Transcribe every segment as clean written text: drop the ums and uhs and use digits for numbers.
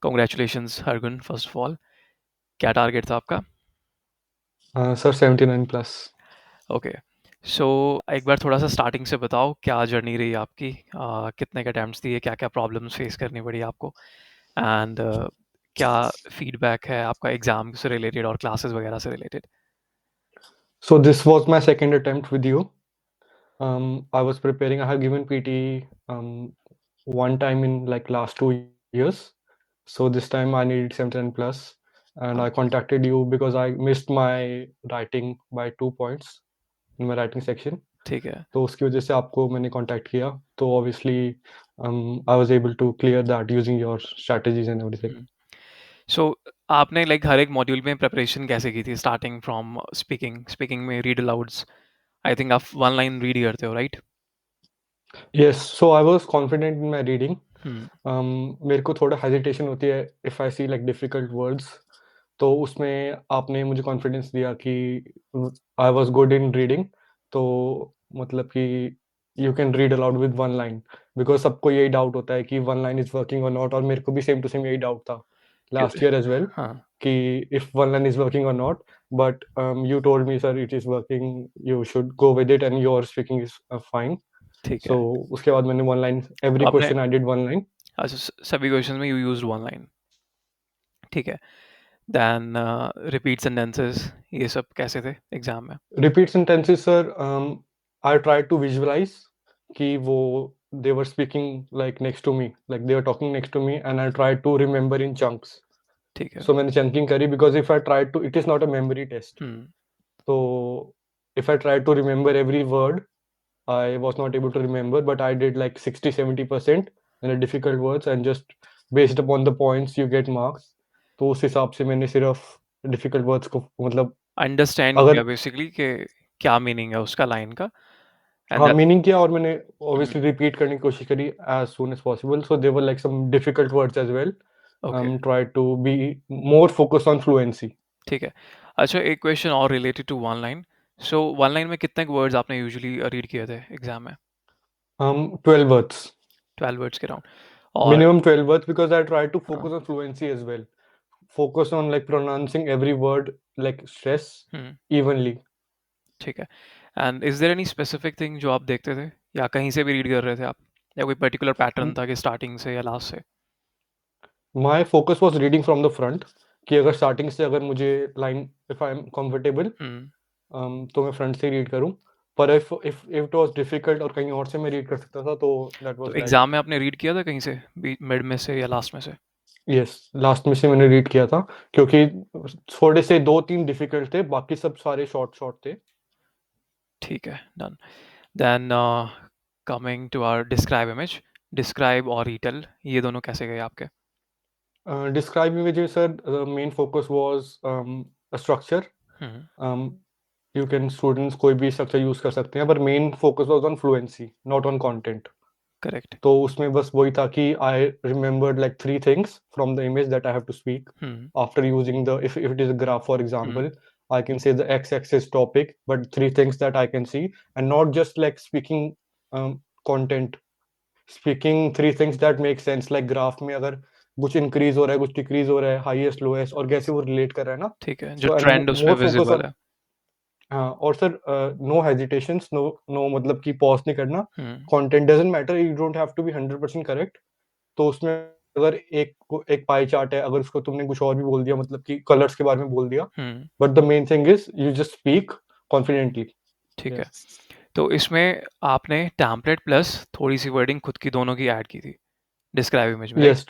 Congratulations Hargun, first of all. क्या target था आपका? Sir 79 plus. ओके। सो एक बार थोड़ा सा स्टार्टिंग से बताओ, क्या जर्नी रही आपकी? कितने के अटेम्प्ट्स दिए, क्या क्या प्रॉब्लम्स फेस करनी पड़ी आपको, एंड क्या फीडबैक है आपका एग्जाम से रिलेटेड और क्लासेस वगैरह से related? So this was my second attempt with you. I was preparing. I have given PT one time in like last 2 years. So this time I needed 79 plus, and हाँ, I contacted you because I missed my writing by 2 points in my writing section. ठीक है। तो उसकी वजह से आपको मैंने contact किया। तो obviously I was able to clear that using your strategies and everything. सो आपने लाइक हर एक मॉड्यूल में प्रिपरेशन कैसे की थी, स्टार्टिंग फ्रॉम स्पीकिंग? स्पीकिंग में रीड अलाउड्स, आई थिंक आप वन लाइन रीड करते हो, right? Yes, so I was confident in my reading. Hmm. मेरे को थोड़ा हेजिटेशन होती है if I see like difficult words. तो उसमें आपने मुझे कॉन्फिडेंस दिया कि I was good in reading. तो मतलब कि you can read aloud with one line. Because सबको यही डाउट होता है कि one line is working or not, और मेरे को भी सेम टू सेम यही डाउट था लास्ट ईयर एज़ वेल हाँ, कि if one line is working or not. But you told me sir it is working, you should go with it and your speaking is fine. ठीक सो है। उसके बाद मैंने वन लाइन, तो every आपने, question I did one line. अच्छा, सभी क्वेश्चन में यू यूज्ड वन लाइन, ठीक है। देन रिपीट सेंटेंसेस, ये सब कैसे थे एग्जाम में? Repeat sentences sir, I try to visualize कि वो they were speaking like next to me, like they were talking next to me, and I try to remember in chunks. ठीक है। So मैंने चंकिंग करी because if I try to, it is not a memory test. Hmm. तो if I try to remember every word, I was not able to remember, but I did like 60-70% in the difficult words, and just based upon the points you get marks. तो उस हिसाब से मैंने सिर्फ difficult words को मतलब understand अगर किया बेसिकली कि क्या मीनिंग है उसका लाइन का, एंड हाँ दैट। मीनिंग किया, और मैंने obviously रिपीट करने की कोशिश करी as soon as possible. So there were like some difficult words as well. Okay, Try to be more focused on fluency. ठीक है। अच्छा, एक क्वेश्चन और related to one line. So one line में कितने वर्ड्स आपने यूजुअली रीड किए थे एग्जाम में? 12 words. 12 वर्ड्स के राउंड। और Minimum 12 words because I try to हाँ, focus on fluency as well. Focus on like pronouncing every word like stress hmm, evenly. ठीक है। And is there any specific thing जो आप देखते थे, या कहीं से भी रीड कर रहे थे आप, या कोई पर्टिकुलर पैटर्न था कि स्टार्टिंग से या लास्ट से? My focus was reading from the front कि अगर स्टार्टिंग से अगर मुझे line if I am comfortable hmm. तो मैं फ्रंट से रीड करूं। पर इफ इट वाज डिफिकल्ट और कहीं और से मैं रीड कर सकता था, तो दैट तो वाज लाइक एग्जाम में आपने रीड किया था कहीं से, मिड में से या लास्ट में से? यस, लास्ट में से मैंने रीड किया था क्योंकि थोड़े से 2-3 डिफिकल्ट थे, बाकी सब सारे शॉर्ट शॉर्ट थे। ठीक है, done. Then coming to our describe image, describe और रीटेल, ये दोनों कैसे गए आपके? Describe images sir, main focus was a structure. Hmm. You can students कोई भी स्ट्रक्चर यूज कर सकते हैं, पर main focus was on fluency, not on content. Correct. तो उसमें बस वही था कि I remembered like 3 things from the image that I have to speak hmm. after using the, if it is a graph for hmm. example, I can say the x-axis topic, but 3 things that I can see, and not just like speaking content, speaking 3 things that make sense, like graph में अगर कुछ increase हो रहा है, कुछ decrease हो रहा है, हाईएस्ट लोएस्ट, और कैसे वो रिलेट कर रहा है ना। ठीक है, जो सो एंड ट्रेंड उस पे मोर फोकस विजिबल ऑन, है। हाँ, और sir no hesitations, no no मतलब कि पॉज नहीं करना। Hmm. Content doesn't matter, you don't have to be 100% correct. तो उसमें अगर एक पाई चार्ट है, अगर उसको तुमने कुछ और भी बोल दिया, मतलब कि कलर्स के बारे में बोल दिया, hmm. But the main thing is you just speak confidently. ठीक या है। तो इसमें आपने टैम्पलेट प्लस थोड़ी सी वर्डिंग खुद की दोनों की ऐड की थी डिस्क्राइब इमेज में, right? Yes,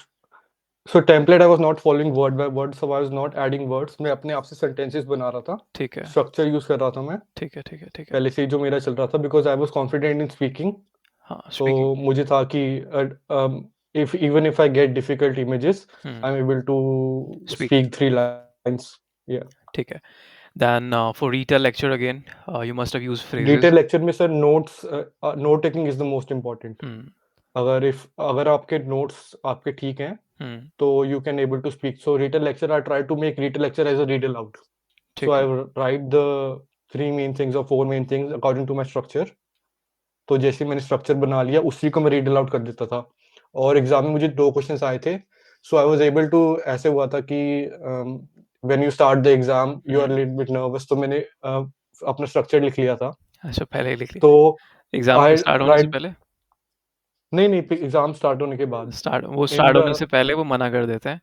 so template I was not following word by word, so I was not adding words, मैं अपने आप से सेंटेंसेस बना रहा था, ठीक है, स्ट्रक्चर यूज कर रहा था मैं ठीक है, ठीक है, ठीक है। पहले से ही, जो मेरा चल रहा था, because I was confident in speaking. हाँ, तो स्पीकिंग। मुझे था कि if even if I get difficult images, hmm. I am able to speak. Speak 3 lines. या ठीक है। Then for retell lecture again, you must have used phrases. Detail lecture में sir notes, note taking is the most important. Hmm. अगर आपके notes आपके ठीक हैं, hmm. तो you can able to speak. So retell lecture, I try to make retell lecture as a read aloud. So ठीक आई है। राइट द 3 मेन थिंग्स और 4 main things according to my structure. तो जैसे मैंने स्ट्रक्चर बना लिया, उसी को मैं रीड अलाउड कर देता था। और एग्जाम में मुझे 2 क्वेश्चन आए थे so I was able to, ऐसे हुआ था कि when you start the exam you are hmm. Little bit nervous, तो मैंने अपना स्ट्रक्चर लिख लिया था। अच्छा, पहले ही लिख ली। तो एग्ज़ाम के आई स्टार्ट होने से राइट, पहले? नहीं नहीं, एग्जाम स्टार्ट होने के बाद, इन स्टार्ट द होने से पहले वो मना कर देते हैं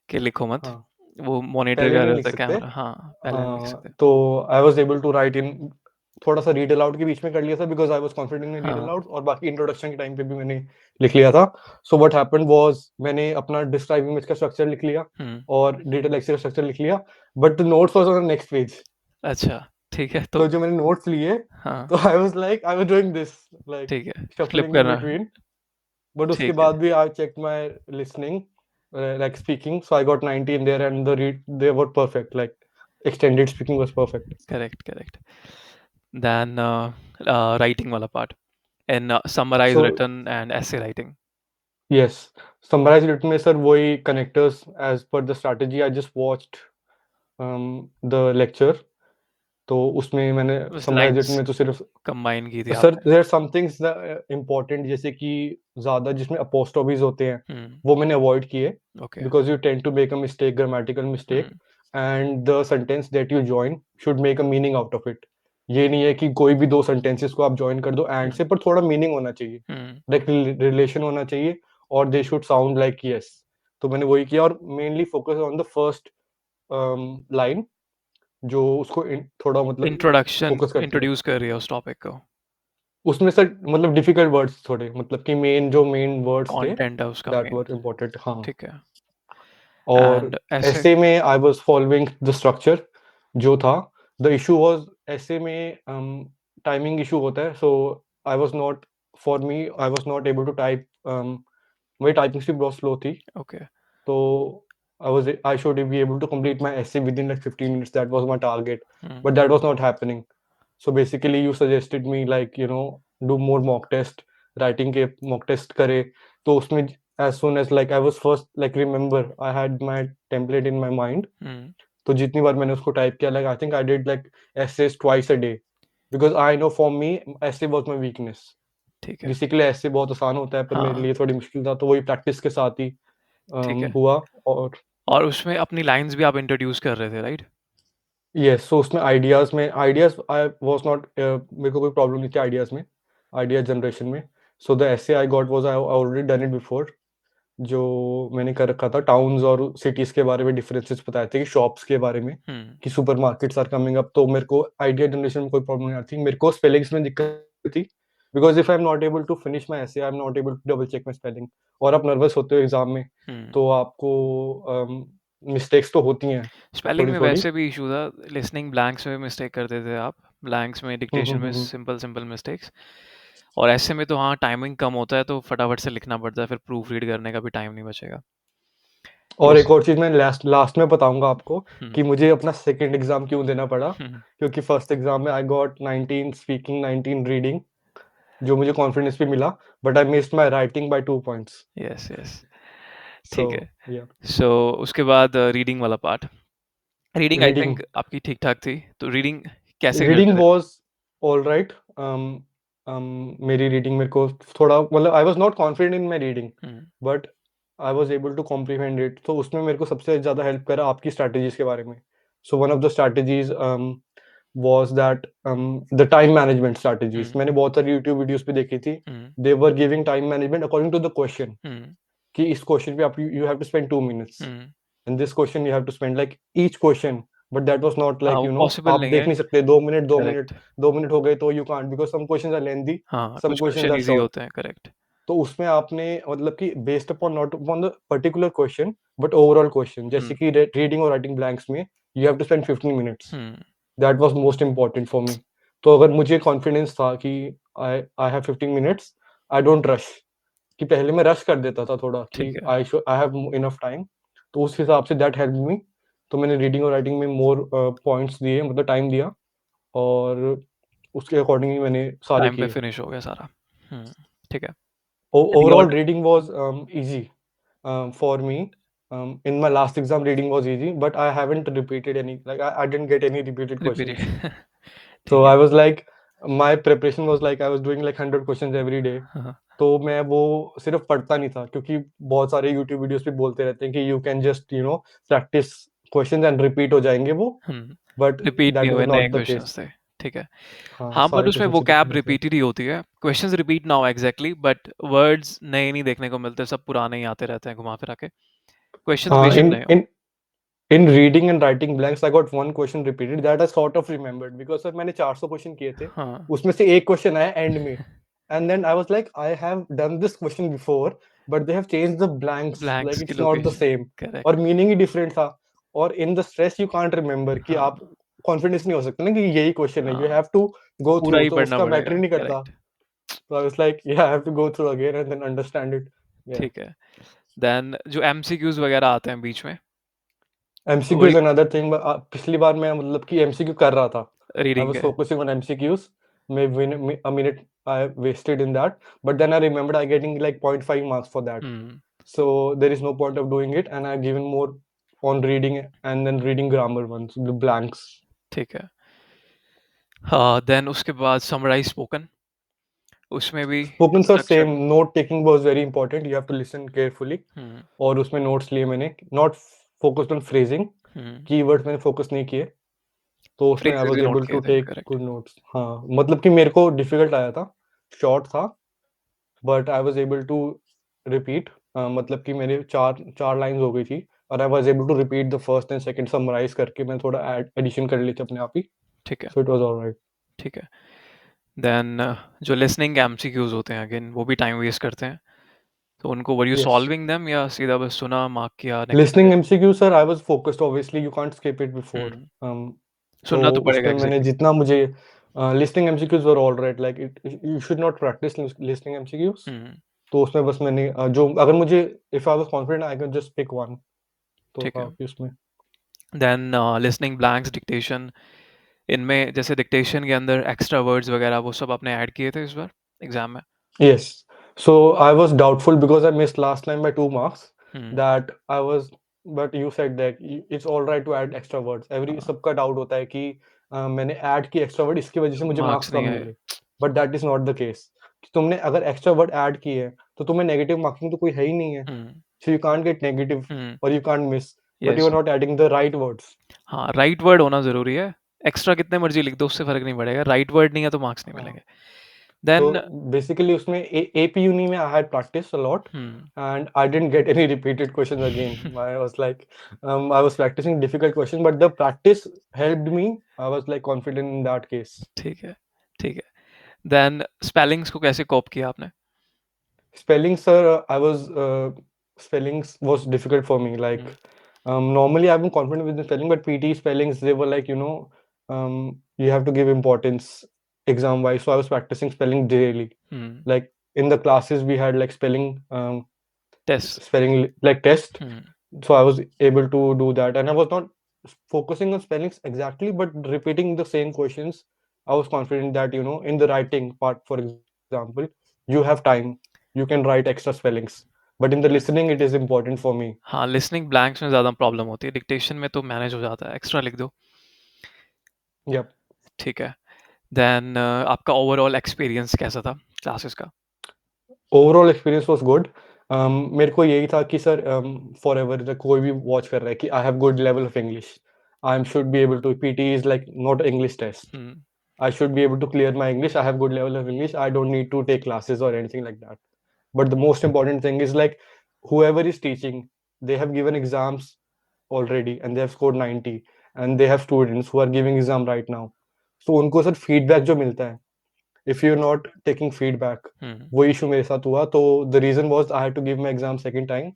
कि लिखो मत। हाँ, वो मॉनिटर पहले कर नहीं रहे लिख होते हैं सकते। कैमरा, हाँ, पहले नहीं लिख हाँ, सकते। तो I was able to write in, थोड़ा सा रीड अलाउड के बीच में कर लिया था because I was confident in read हाँ। अलाउड, और बाकी इंट्रोडक्शन के टाइम पे भी मैंने लिख लिया था। सो व्हाट हैपेंड वाज, मैंने अपना डिस्क्राइब इमेज का स्ट्रक्चर लिख लिया हुँ। और डेटा लेक्चर का स्ट्रक्चर लिख लिया, but the notes was on the next page. अच्छा, ठीक है, तो तो जो मैंने नोट्स लिए, हाँ, तो I was doing this, like ठीक है, फ्लिप शफलिंग इन करना, बिटवीन, बट उसके ठीक है, बाद भी I checked my listening, like speaking, so I got 90 in there, and the read, they were perfect, like extended speaking was perfect. Correct, correct. Then writing वाला part in summarize So written and essay writing. yes, summarize written में sir वही connectors as per the strategy I just watched the lecture, तो उसमें मैंने बस summarize written lines में तो सिर्फ, कंबाइन की थी सर आपने। देयर सम थिंग्स इम्पोर्टेंट, जैसे कि ज़्यादा जिसमें अपोस्ट्रोफीज होते हैं हुँ, वो मैंने अवॉइड किए, okay. Because you tend to make a mistake, grammatical hmm, mistake, and the sentence that you join should make a meaning out of it. ये नहीं है कि कोई भी दो सेंटेंसेस को आप जॉइन कर दो एंड हुँ, से, पर थोड़ा मीनिंग होना चाहिए, हुँ, लाइक रिलेशन होना चाहिए, और they should sound like yes. तो मैंने वही किया, और mainly focus on the first line, जो उसको थोड़ा मतलब इंट्रोडक्शन फोकस करती है। इंट्रोड्यूस कर रही है उस टॉपिक को, उसमें सर मतलब डिफिकल्ट वर्ड्स थोड़े, मतलब कि मेन वर्ड्स थे कंटेंट है उसका दैट मेन, वर इम्पोर्टेंट, हाँ। ठीक है। और एंड ऐसे ऐसे में I was following the structure जो था। द इशू वाज, ऐसे में टाइमिंग इशू होता है, so I was not, for me I was not able to type, मेरी टाइपिंग स्पीड बहुत स्लो थी, ओके, तो I should be able to complete my essay within like 15 minutes. That was my target, hmm, but that was not happening. So basically, you suggested me like, do more mock test, writing के mock test करे। तो उसमें as soon as like I was first, like remember I had my template in my mind, हुँ, तो जितनी बार मैंने उसको type किया, like I think I did like essays twice a day, because I know for me essay was my weakness. ठीक है, किसी के लिए essay बहुत आसान होता है, पर मेरे हाँ, लिए थोड़ी मुश्किल था, तो वही प्रैक्टिस के साथ ही ठीक है। हुआ। और और उसमें अपनी लाइन्स भी आप इंट्रोड्यूस कर रहे थे, राइट? यस, सो उसमें आइडियाज़ आई वाज़ नॉट, मेरे को कोई प्रॉब्लम नहीं थी आइडियाज़ में, आइडिया जनरेशन में। So the essay I got was, I already done it before, जो मैंने कर रखा था टाउन्स और सिटीज़ के बारे में डिफरेंसेस बताए थे, कि शॉप्स के बारे में, हुँ, कि सुपरमार्केट्स आर कमिंग अप, तो मेरे को आइडिया जनरेशन में कोई प्रॉब्लम नहीं आती। मेरे को स्पेलिंग्स में दिक्कत थी, because if I am not able to finish my essay, I am not able to double check my spelling, और आप नर्वस होते हो एग्ज़ाम में, हुँ। तो आपको मिस्टेक्स तो होती हैं स्पेलिंग में थोड़ी-थोड़ी। वैसे भी इशू था, लिसनिंग ब्लैंक्स में मिस्टेक कर देते थे आप, ब्लैंक्स में हुँ, डिक्टेशन हुँ, में हुँ, हुँ। Simple mistakes. और ऐसे में तो हाँ, टाइमिंग कम होता है तो फटाफट से लिखना पड़ता है, फिर प्रूफ रीड करने का भी टाइम नहीं बचेगा। तो और एक उस और चीज़ मैं लास्ट लास्ट में बताऊँगा आपको, हुँ, कि मुझे अपना सेकंड एग्ज़ाम क्यों देना पड़ा। हुँ, क्योंकि फर्स्ट एग्ज़ाम में आई गॉट 19 स्पीकिंग, 19 रीडिंग, जो मुझे कॉन्फिडेंस भी मिला, but I missed my writing by 2 points. Yes, yes, so ठीक है। या, सो उसके बाद रीडिंग वाला part, reading I reading think आपकी ठीक-ठाक थी, तो रीडिंग कैसे रीडिंग करते थे? Was alright. मेरी रीडिंग मेरे को थोड़ा, मतलब I was not confident in my reading, hmm, but I was able to comprehend it. तो उसमें मेरे को सबसे ज़्यादा हेल्प करा आपकी स्ट्रैटेजीज़ के बारे में। So one of the strategies was that the time management strategies, hmm, मैंने बहुत सारी यूट्यूब वीडियोज़ पे देखी थी। Hmm, they were giving time management according to the question, hmm, कि इस क्वेश्चन पे आप you have to spend 2 minutes, hmm. In this question you have to spend like each question, but that was not हाँ, like, वो possible आप नहीं देख है, नहीं सकते 2 मिनट, 2 मिनट, करेक्ट। 2 मिनट हो गए तो you can't, because some questions are lengthy, हाँ, सम कुछ questions question are easy short. होते हैं, करेक्ट। तो उसमें आपने मतलब कि based upon not upon the particular question, but overall question, hmm, जैसे कि रीडिंग और राइटिंग ब्लैंक्स में you have to spend 15 minutes, hmm, that was most important for me. तो अगर मुझे कॉन्फिडेंस था कि I I have 15 minutes, I don't rush, कि पहले मैं रश कर देता था थोड़ा, कि ठीक है, आई हैव इनफ टाइम, तो उस हिसाब से दैट हेल्प्ड मी। तो मैंने रीडिंग और राइटिंग में मोर पॉइंट्स दिए, मतलब टाइम दिया, और उसके अकॉर्डिंगली मैंने सारे टाइम पे किए। फिनिश हो गया सारा। हुँ, ठीक है। एनी ओवरऑल और reading was easy for me. In my last exam, reading was easy, but I haven't repeated any, like I didn't get any repeated questions. Repeated So ठीक है। I was like, my preparation was like I was doing like 100 questions every day. हाँ, हाँ, तो मैं वो सिर्फ पढ़ता नहीं था, क्योंकि बहुत सारे यूट्यूब वीडियोस पे बोलते रहते हैं कि you can just practice questions and repeat हो जाएंगे वो, बट रिपीट नहीं दैट हुए, वाज नए नॉट द केस। क्वेश्चंस थे। ठीक है। हाँ, हाँ, बट सारे उसमें क्वेश्चन से रिपीट वोकैब होते हैं। रिपीटेड ही होती है, क्वेश्चंस रिपीट ना हो एग्जैक्टली, बट वर्ड्स नए नहीं देखने को मिलते, सब पुराने ही आते रहते हैं घुमा फिरा के। क्वेश्चंस हाँ, बेशक नए हो। इन reading and writing blanks I got one question repeated that I sort of remembered, because sir मैंने 400 क्वेश्चन किए थे, हाँ। उसमें से एक क्वेश्चन आया एंड में, and then I was like I have done this question before, but they have changed the blanks, blanks like की it's not the location. Same, और करेक्ट। मीनिंग ही डिफरेंट था, और in the stress you can't remember कि हाँ। आप confidence नहीं हो सकता ना कि यही क्वेश्चन है, यू हाँ, हैव टू गो पूरा थ्रू, ही तो पढ़ना उसका मैटर पड़ेगा। ही नहीं करता। करेक्ट। तो I was like yeah I have to go through again and then understand it. Yeah ठीक है। देन जो एमसीक्यूज वगैरह आते हैं बीच में, एमसीक्यू वही इज अनदर थिंग। पिछली बार मैं मतलब कि एमसीक्यू कर रहा था, आई रीडिंग वाज के। Focusing on MCQs, maybe a minute I wasted in that, but then I remembered I getting like 0.5 marks for that, hmm. so there is no point of doing it, and I've given more on reading and then reading grammar ones, the blanks. ठीक है। हाँ, then उसके बाद summarise spoken, उसमें भी Spoken sir, structure. same, note taking was very important, you have to listen carefully, हम्म। और उसमें notes लिए मैंने, not focused on phrasing, hmm. keywords मैंने focus नहीं किए, तो उसमें आई फ्रेजेस भी वाज नोट एबल किए टू थे, टेक करेक्ट। Good notes. हाँ, मतलब कि मेरे को डिफिकल्ट आया था, शॉर्ट था, but I was able to repeat, मतलब कि मेरे चार चार लाइंस हो गई थी, और I was able to repeat the first and second, summarise करके मैं थोड़ा एडिशन कर ली थी अपने आप ही, ठीक है। So it was alright. ठीक है। देन जो लिसनिंग एमसीक्यूज होते हैं, अगेन वो भी टाइम वेस्ट करते हैं, तो उनको were you yes, solving them या सीधा बस सुना, मार्क किया, नेक्स्ट हो लिसनिंग गया? MCQ sir, I was focused, obviously you can't skip it before, hmm. तो सुनना तो पड़ेगा उसमें मैंने एग्जैक्टली। जितना मुझे listening MCQs were alright, like it you should not practice listening MCQs, hmm. तो उसमें बस मैंने जो अगर मुझे, if I was confident I can just pick one, तो ठीक है। काफी उसमें। देन लिसनिंग ब्लैंक्स, डिक्टेशन, इनमें जैसे डिक्टेशन के अंदर एक्स्ट्रा वर्ड्स वगैरह वो सब आपने ऐड किए थे इस बार एग्जाम में? Yes. So I was doubtful because I missed last time by 2 marks. Hmm. That I was, but you said that it's all right to add extra words. Every हाँ, सबका डाउट होता है कि मैंने ऐड की extra word, इसकी वजह से मुझे मार्क्स मार्क्स कम नहीं आए। मिले, but that is not the case. तुमने अगर एक्स्ट्रा वर्ड ऐड की है तो तुम्हें नेगेटिव मार्किंग तो कोई है ही नहीं है, hmm. So you can't get negative hmm. और you can't miss, but you yes. Are not adding the right words. हाँ, राइट वर्ड होना ज़रूरी है। एक्स्ट्रा कितने मर्जी लिख दो, उससे फ़र्क नहीं पड़ेगा, राइट वर्ड नहीं है तो मार्क्स नहीं मिलेंगे। तो देन बेसिकली उसमें एपी यूनी में I had practice a lot, hmm. and I didn't get any repeated questions again. I was like, I was practicing difficult questions, but the practice helped me. I was like confident in that case. ठीक है। ठीक है। Then spellings को कैसे कोप किया आपने? Spelling, sir, spellings was difficult for me. Like, hmm. normally I've been confident with the spelling, but PT spellings, they were like, you have to give importance exam wise. So I was practicing spelling daily. Hmm. Like in the classes, we had like test. spelling like test, hmm. so I was able to do that, and I was not focusing on spellings exactly, but repeating the same questions. I was confident that in the writing part, for example, you have time, you can write extra spellings, but in the listening it is important for me. हाँ, listening blanks में ज़्यादा problem होती है, dictation में तो manage हो जाता है, एक्स्ट्रा लिख दो। Yep. ठीक है। देन आपका ओवरऑल एक्सपीरियंस कैसा था क्लासेस का? Overall experience was good. मेरे को यही था कि सर, फॉर एवर कोई भी वॉच कर रहा है कि I have good level of English, I am should be able to, PT is like not English test, hmm. I should be able to clear my English. I have good level of English. I don't need to take classes or anything like that. But the most important thing is like whoever is teaching, they have given exams already and they have scored 90, and they have students who are giving exam right now. So उनको sir feedback जो मिलता है, if you're not taking feedback, हम्म। वो issue मेरे साथ हुआ, तो the reason was I had to give my exam second time,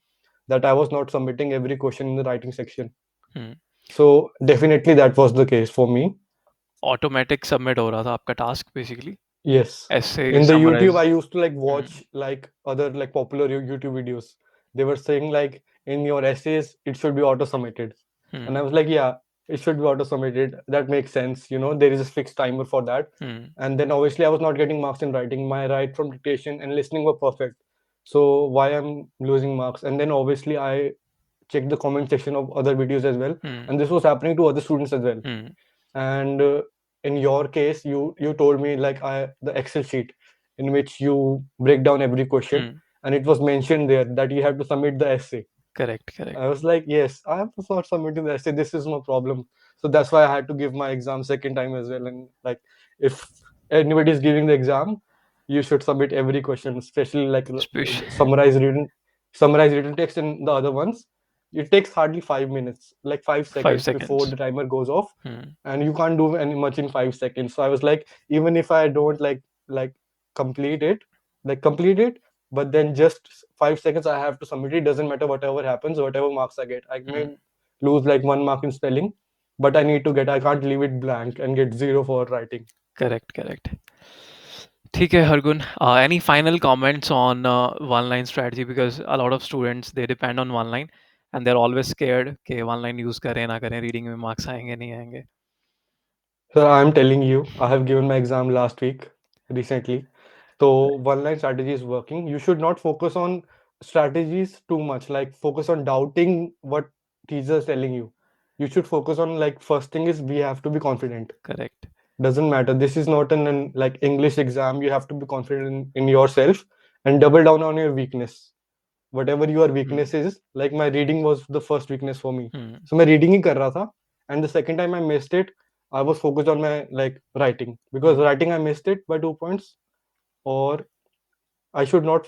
that I was not submitting every question in the writing section. Hmm. So definitely that was the case for me. Automatic submit हो रहा था आपका टास्क basically, Yes. ऐसे In the YouTube, summarise. I used to like hmm. watch like other like popular YouTube videos. They were saying like in your essays, it should be auto submitted. And I hmm. was like, yeah, it should be auto submitted. That makes sense. There is a fixed timer for that. Hmm. And then obviously I was not getting marks in writing. My write from dictation and listening were perfect. So why I'm losing marks? And then obviously I checked the comment section of other videos as well. Hmm. And this was happening to other students as well. Hmm. And in your case, you told me like the Excel sheet. in which you break down every question, Hmm. and it was mentioned there that you have to submit the essay. Correct, correct. I was like, yes, I have to start submitting the essay. This is no problem. So that's why I had to give my exam second time as well. And like, if anybody is giving the exam, you should submit every question, especially like Spish. summarize written text, and the other ones. It takes hardly 5 minutes, like five 5 seconds before seconds. the timer goes off, Hmm. and you can't do any much in 5 seconds. So I was like, even if I don't like complete it, complete it, but then just 5 seconds I have to submit it. Doesn't matter whatever happens, whatever marks I get. I may Hmm. lose like 1 mark in spelling, but I need to get. I can't leave it blank and get zero for writing. Correct, correct. ठीक है Hargun, any final comments on one line strategy, because a lot of students they depend on one line and they're always scared कि one line use करें ना करें, reading में marks आएंगे नहीं आएंगे. So I'm telling you, I have given my exam last week recently. So one line strategy is working. You should not focus on strategies too much. Like focus on doubting what teacher is telling you. You should focus on like first thing is we have to be confident. Correct. Doesn't matter. This is not an like English exam. You have to be confident in yourself and double down on your weakness. Whatever your Hmm. weakness is, like my reading was the first weakness for me. Hmm. So मैं reading ही कर रहा था, and the second time I missed it, I was focused on my like writing, because Hmm. writing I missed it by 2 points. Or I should not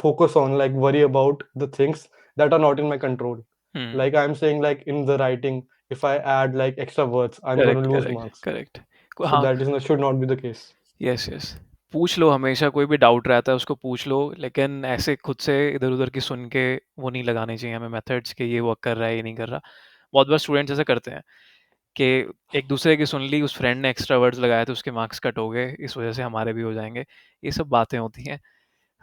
focus on like worry about the things that are not in my control. Hmm. Like I'm saying, like in the writing, if I add like extra words, I'm going Correct, to lose correct, marks. correct. So हाँ. that is not, should not be the case. Yes, yes. पूछ लो हमेशा, कोई भी doubt रहता है उसको पूछ लो, लेकिन ऐसे खुद से इधर-उधर की सुन के वो नहीं लगाने चाहिए हमें मेथड्स कि ये वर्क कर रहा है, ये नहीं कर रहा. बहुत बार स्टूडेंट्स ऐसा करते हैं कि एक दूसरे की सुन ली, उस फ्रेंड ने एक्स्ट्रा वर्ड्स लगाए तो उसके मार्क्स कट हो गए, इस वजह से हमारे भी हो जाएँगे. ये सब बातें होती हैं.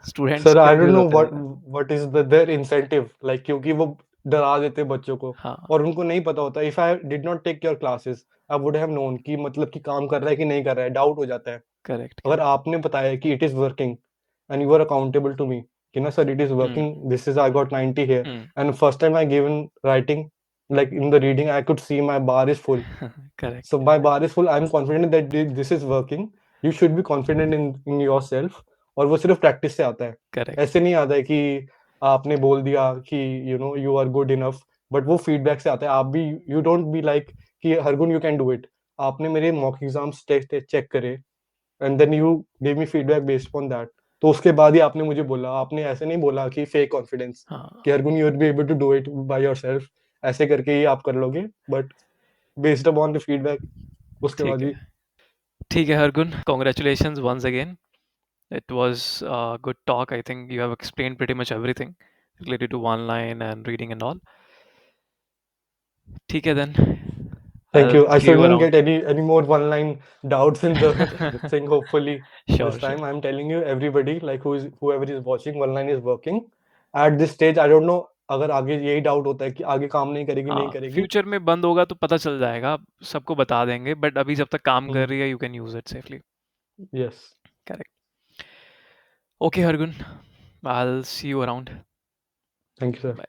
Students sir I don't confuse know होते रहते हैं. What is there incentive, like क्योंकि वो डरा देते हैं बच्चों को, हाँ, और उनको नहीं पता होता. If I did not take your classes, I would have known कि मतलब कि काम कर रहा है कि नहीं कर रहा है. डाउट हो जाता है. करेक्ट, अगर करेक्ट. आपने बताया कि it is working and you are accountable to me कि ना sir it is hmm, working, this is I got 90 here, hmm. and first time I given writing, like in the reading I could see my bar is full. So correct, my bar is full. I'm confident that this is working. You should be confident in yourself. और वो सिर्फ practice से आता है. Correct. ऐसे नहीं आता है कि आपने बोल दिया कि you know you are good enough, but वो फीडबैक से आता है. आप भी यू डोंट बी लाइक कि Hargun you can do it. आपने मेरे मॉक एग्जाम्स चेक करे, and then you give me feedback based on that. तो उसके बाद ही आपने मुझे बोला. आपने ऐसे नहीं बोला कि फेक कॉन्फिडेंस हाँ, कि Hargun you will be able to do it by yourself. ऐसे करके ही आप कर लोगे, but based upon the feedback उसके ठीक बाद है. ही. ठीक है Hargun, congratulations once again. It was a good talk. I think you have explained pretty much everything related to one line and reading and all. ठीक है then. Thank I'll you. I see you shouldn't around. get any more one line doubts in the thing. Hopefully, this Sure, sure. time I'm telling you, everybody, like whoever is watching, one line is working. At this stage, I don't know अगर आगे यही doubt होता है कि आगे काम नहीं करेगी नहीं हाँ, करेगी. फ्यूचर में बंद होगा तो पता चल जाएगा, सबको बता देंगे, बट अभी जब तक काम कर रही है, you can use it safely. Yes. Correct. Okay Hargun, I will see you around. Thank you sir. Bye.